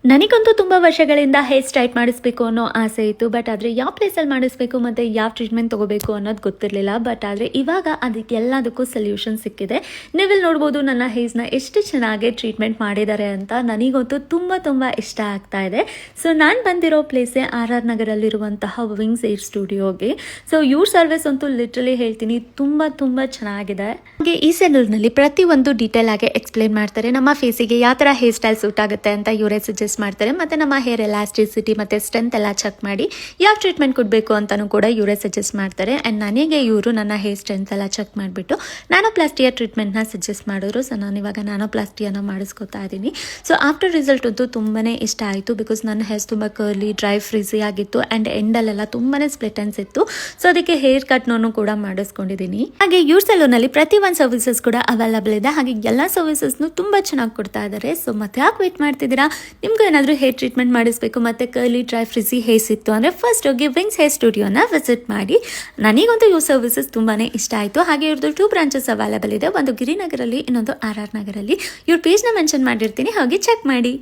ನನಗಂತೂ ತುಂಬ ವರ್ಷಗಳಿಂದ ಹೇರ್ ಸ್ಟ್ರೈಟ್ ಮಾಡಿಸ್ಬೇಕು ಅನ್ನೋ ಆಸೆ ಇತ್ತು. ಬಟ್ ಆದರೆ ಯಾವ ಪ್ಲೇಸಲ್ಲಿ ಮಾಡಿಸ್ಬೇಕು ಮತ್ತು ಯಾವ ಟ್ರೀಟ್ಮೆಂಟ್ ತೊಗೋಬೇಕು ಅನ್ನೋದು ಗೊತ್ತಿರಲಿಲ್ಲ. ಬಟ್ ಆದರೆ ಇವಾಗ ಅದಕ್ಕೆಲ್ಲದಕ್ಕೂ ಸೊಲ್ಯೂಷನ್ ಸಿಕ್ಕಿದೆ. ನೀವಿಲ್ಲಿ ನೋಡ್ಬೋದು ನನ್ನ ಹೇರ್ಸ್ನ ಎಷ್ಟು ಚೆನ್ನಾಗಿ ಟ್ರೀಟ್ಮೆಂಟ್ ಮಾಡಿದ್ದಾರೆ ಅಂತ. ನನಗಂತೂ ತುಂಬ ಇಷ್ಟ ಆಗ್ತಾ ಇದೆ. ಸೊ ನಾನು ಬಂದಿರೋ ಪ್ಲೇಸೇ RR ನಗರಲ್ಲಿರುವಂತಹ ವಿಂಗ್ಸ್ ಹೇರ್ ಸ್ಟುಡಿಯೋಗೆ. ಸೊ ಇವ್ರ ಸರ್ವಿಸ್ ಅಂತೂ ಲಿಟ್ರಲಿ ಹೇಳ್ತೀನಿ ತುಂಬ ಚೆನ್ನಾಗಿದೆ. ಹಾಗೆ ಈ ಸೆಲೂನ್ನಲ್ಲಿ ಪ್ರತಿಯೊಂದು ಡೀಟೇಲ್ ಆಗಿ ಎಕ್ಸ್ಪ್ಲೇನ್ ಮಾಡ್ತಾರೆ. ನಮ್ಮ ಫೇಸಿಗೆ ಯಾವ ಥರ ಹೇರ್ ಸ್ಟೈಲ್ ಸೂಟ್ ಆಗುತ್ತೆ ಅಂತ ಇವರೇ ಸಜೆಸ್ಟ್ ಮಾಡ್ತಾರೆ. ಮತ್ತು ನಮ್ಮ ಹೇರ್ ಎಲಾಸ್ಟಿಸಿಟಿ ಮತ್ತು ಸ್ಟ್ರೆಂತ್ ಎಲ್ಲ ಚೆಕ್ ಮಾಡಿ ಯಾವ ಟ್ರೀಟ್ಮೆಂಟ್ ಕೊಡಬೇಕು ಅಂತಲೂ ಕೂಡ ಇವರೇ ಸಜೆಸ್ಟ್ ಮಾಡ್ತಾರೆ. ಆ್ಯಂಡ್ ನನಗೆ ಇವರು ನನ್ನ ಹೇರ್ ಸ್ಟ್ರೆಂತ್ ಎಲ್ಲ ಚೆಕ್ ಮಾಡಿಬಿಟ್ಟು ನ್ಯಾನೋಪ್ಲಾಸ್ಟಿಯ ಟ್ರೀಟ್ಮೆಂಟ್ನ ಸಜೆಸ್ಟ್ ಮಾಡಿದ್ರು. ಸೊ ನಾನು ಇವಾಗ ನ್ಯಾನೋಪ್ಲಾಸ್ಟಿಯನ್ನು ಮಾಡಿಸ್ಕೊತಾ ಇದ್ದೀನಿ. ಸೊ ಆಫ್ಟರ್ ರಿಸಲ್ಟ್ ಅಂತೂ ತುಂಬಾ ಇಷ್ಟ ಆಯಿತು. ಬಿಕಾಸ್ ನನ್ನ ಹೇರ್ಸ್ ತುಂಬ ಕರ್ಲಿ ಡ್ರೈ ಫ್ರೀಸಿ ಆಗಿತ್ತು ಆ್ಯಂಡ್ ಎಂಡಲ್ಲೆಲ್ಲ ತುಂಬಾ ಸ್ಪ್ಲಿಟ್ ಎನ್ಸ್ ಇತ್ತು. ಸೊ ಅದಕ್ಕೆ ಹೇರ್ ಕಟ್ನೂ ಕೂಡ ಮಾಡಿಸ್ಕೊಂಡಿದ್ದೀನಿ. ಹಾಗೆ ಇವ್ರ ಸಲೂನಲ್ಲಿ ಪ್ರತಿ ಒಂದು ಸರ್ವಿಸಸ್ ಕೂಡ ಅವೈಲಬಲ್ ಇದೆ. ಹಾಗೆ ಎಲ್ಲ ಸರ್ವಿಸಸ್ನು ತುಂಬ ಚೆನ್ನಾಗಿ ಕೊಡ್ತಾ ಇದ್ದಾರೆ. ಸೊ ಮತ್ತೆ ಯಾಕೆ ವೇಟ್ ಮಾಡ್ತಿದ್ದೀರಾ? ನಿಮ್ಗೂ ಏನಾದರೂ ಹೇರ್ ಟ್ರೀಟ್ಮೆಂಟ್ ಮಾಡಿಸ್ಬೇಕು ಮತ್ತು ಕರ್ಲಿ ಡ್ರೈ ಫ್ರಿಸಿ ಹೇರ್ಸ್ ಇತ್ತು ಅಂದರೆ ಫಸ್ಟ್ ಹೋಗಿ ವಿಂಗ್ಸ್ ಹೇರ್ ಸ್ಟುಡಿಯೋನ ವಿಸಿಟ್ ಮಾಡಿ. ನನಗಂತೂ ಇವ್ರ ಸರ್ವಿಸಸ್ ತುಂಬಾ ಇಷ್ಟ ಆಯಿತು. ಹಾಗೆ ಇವ್ರದ್ದು 2 ಬ್ರಾಂಚಸ್ ಅವೈಲಬಲ್ ಇದೆ. ಒಂದು ಗಿರಿನಗರಲ್ಲಿ, ಇನ್ನೊಂದು RR ನಗರಲ್ಲಿ. ಇವ್ರ ಪೇಜ್ನ ಮೆನ್ಷನ್ ಮಾಡಿರ್ತೀನಿ, ಹೋಗಿ ಚೆಕ್ ಮಾಡಿ.